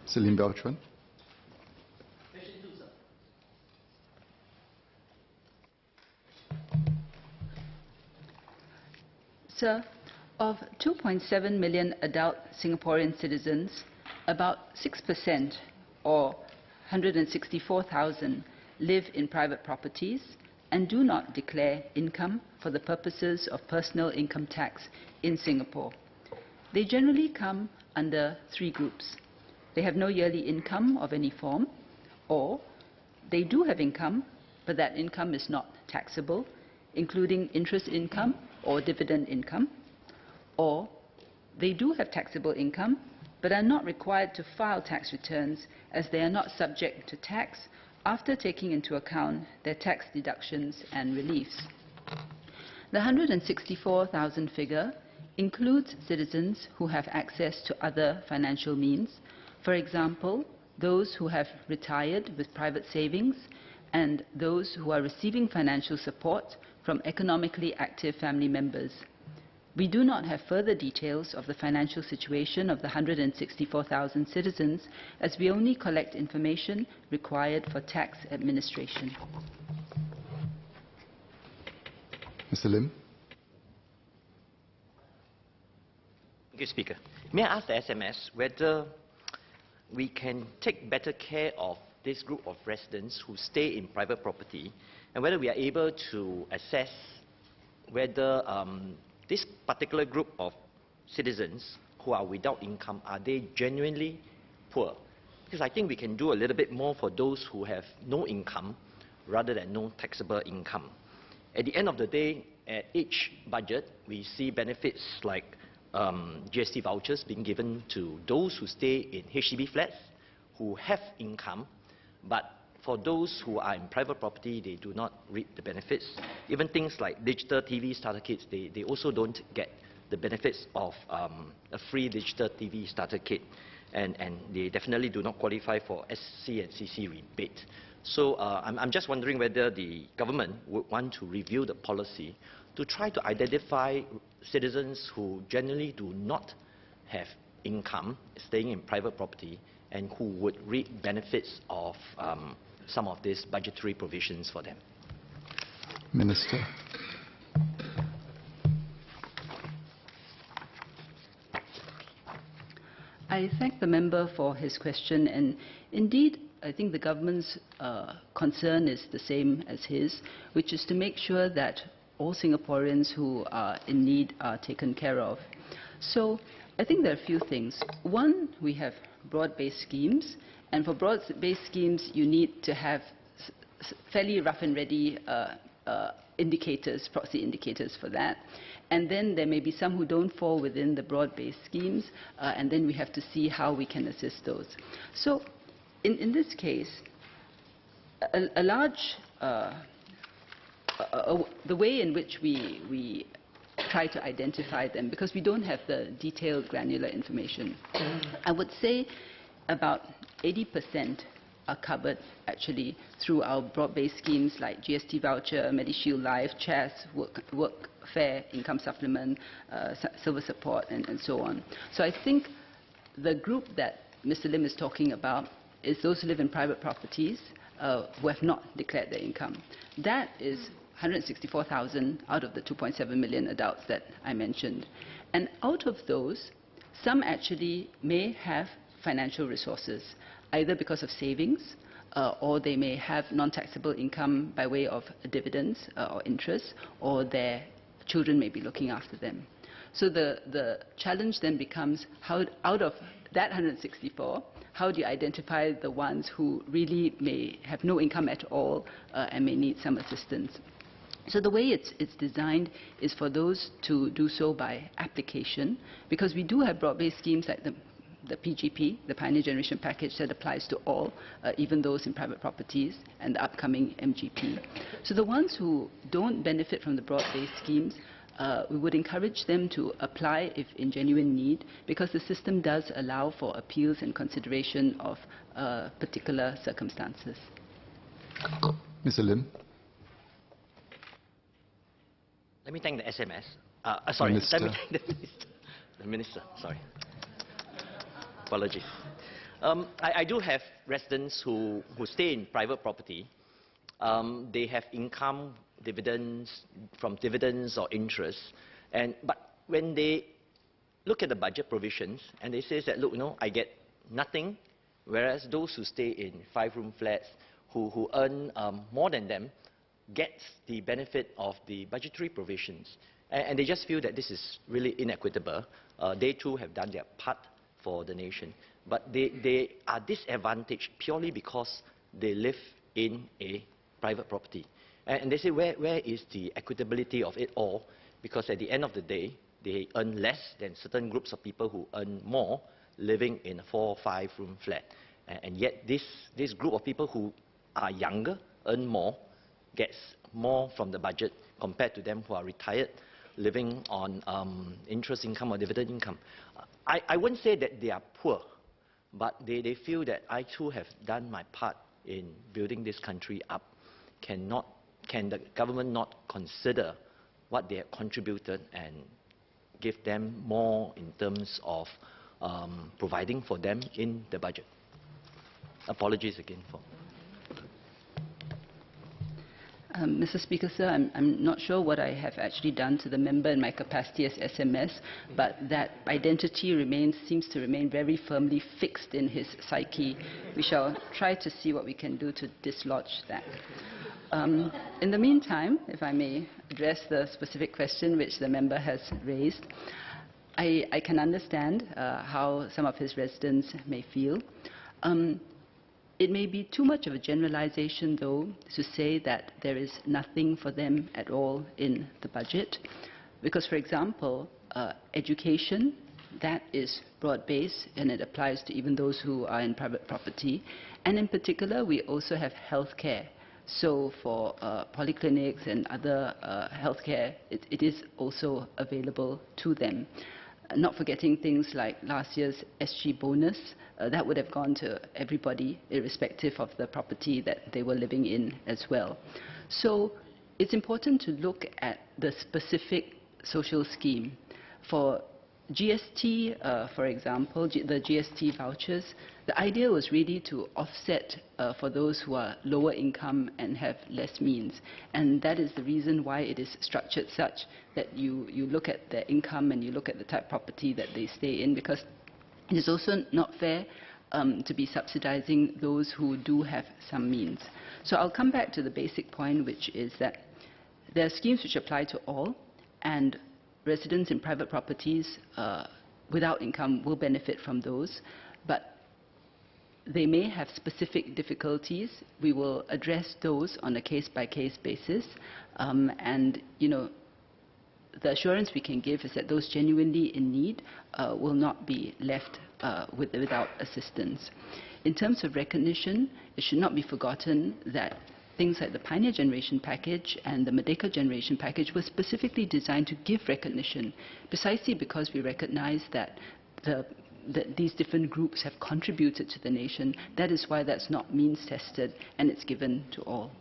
Mr. Lim Belchuan. Sir, of 2.7 million adult Singaporean citizens, about 6%, or 164,000, live in private properties and do not declare income for the purposes of personal income tax in Singapore. They generally come under three groups. They have no yearly income of any form, or they do have income, but that income is not taxable, including interest income or dividend income, or they do have taxable income, but are not required to file tax returns as they are not subject to tax after taking into account their tax deductions and reliefs. The 164,000 figure includes citizens who have access to other financial means, for example, those who have retired with private savings and those who are receiving financial support from economically active family members. We do not have further details of the financial situation of the 164,000 citizens, as we only collect information required for tax administration. Mr. Lim. Thank you, Speaker. May I ask the SMS whether we can take better care of this group of residents who stay in private property, and whether we are able to assess whether this particular group of citizens who are without income, are they genuinely poor? Because I think we can do a little bit more for those who have no income rather than no taxable income. At the end of the day, at each budget, we see benefits like GST vouchers being given to those who stay in HDB flats, who have income, but for those who are in private property, they do not reap the benefits. Even things like digital TV starter kits, they also don't get the benefits of a free digital TV starter kit. And they definitely do not qualify for SC and CC rebate. So I'm just wondering whether the government would want to review the policy to try to identify citizens who generally do not have income, staying in private property, and who would reap benefits of some of these budgetary provisions for them. Minister. I thank the member for his question, and indeed, I think the government's concern is the same as his, which is to make sure that all Singaporeans who are in need are taken care of. So I think there are a few things. One, we have broad-based schemes, and for broad-based schemes, you need to have fairly rough and ready indicators, proxy indicators for that. And then there may be some who don't fall within the broad-based schemes, and then we have to see how we can assist those. So in this case, a large, the way in which we try to identify them, because we don't have the detailed granular information, I would say about 80% are covered actually through our broad-based schemes like GST voucher, MediShield Life, CHAS, Workfare, Income Supplement, Silver Support, and so on. So I think the group that Mr. Lim is talking about is those who live in private properties who have not declared their income. That is 164,000 out of the 2.7 million adults that I mentioned. And out of those, some actually may have financial resources, either because of savings, or they may have non-taxable income by way of dividends or interest, or their children may be looking after them. So the challenge then becomes, how, out of that 164, how do you identify the ones who really may have no income at all and may need some assistance? So the way it's designed is for those to do so by application, because we do have broad-based schemes like the PGP, the Pioneer Generation Package, that applies to all, even those in private properties, and the upcoming MGP. So the ones who don't benefit from the broad-based schemes, we would encourage them to apply if in genuine need, because the system does allow for appeals and consideration of particular circumstances. Mr. Lim. Let me thank the SMS. Sorry, Minister. let me thank the Minister. The Minister, sorry. Apologies. I do have residents who stay in private property. They have income, dividends or interest. But when they look at the budget provisions and they say that, look, I get nothing, whereas those who stay in 5-room flats who earn more than them gets the benefit of the budgetary provisions. And they just feel that this is really inequitable. They too have done their part for the nation. But they are disadvantaged purely because they live in a private property. And they say, where is the equitability of it all? Because at the end of the day, they earn less than certain groups of people who earn more living in a 4- or 5-room flat. And yet this group of people who are younger, earn more, gets more from the budget compared to them who are retired, living on interest income or dividend income. I wouldn't say that they are poor, but they feel that I too have done my part in building this country up. Can the government not consider what they have contributed and give them more in terms of providing for them in the budget? Apologies again for... Mr. Speaker, sir, I'm not sure what I have actually done to the member in my capacity as SMS, but that identity seems to remain very firmly fixed in his psyche. We shall try to see what we can do to dislodge that. In the meantime, if I may address the specific question which the member has raised, I can understand how some of his residents may feel. It may be too much of a generalization, though, to say that there is nothing for them at all in the budget. Because, for example, education, that is broad-based, and it applies to even those who are in private property. And in particular, we also have healthcare. So for polyclinics and other healthcare, it is also available to them. Not forgetting things like last year's SG bonus, that would have gone to everybody, irrespective of the property that they were living in as well. So it's important to look at the specific social scheme. For GST, for example, the GST vouchers, the idea was really to offset for those who are lower income and have less means. And that is the reason why it is structured such that you look at their income and you look at the type of property that they stay in, because it is also not fair to be subsidizing those who do have some means. So I'll come back to the basic point, which is that there are schemes which apply to all, and residents in private properties without income will benefit from those, but they may have specific difficulties. We will address those on a case-by-case basis, and the assurance we can give is that those genuinely in need will not be left without assistance. In terms of recognition, it should not be forgotten that things like the Pioneer Generation Package and the Merdeka Generation Package were specifically designed to give recognition, precisely because we recognize that these different groups have contributed to the nation. That is why that's not means tested, and it's given to all.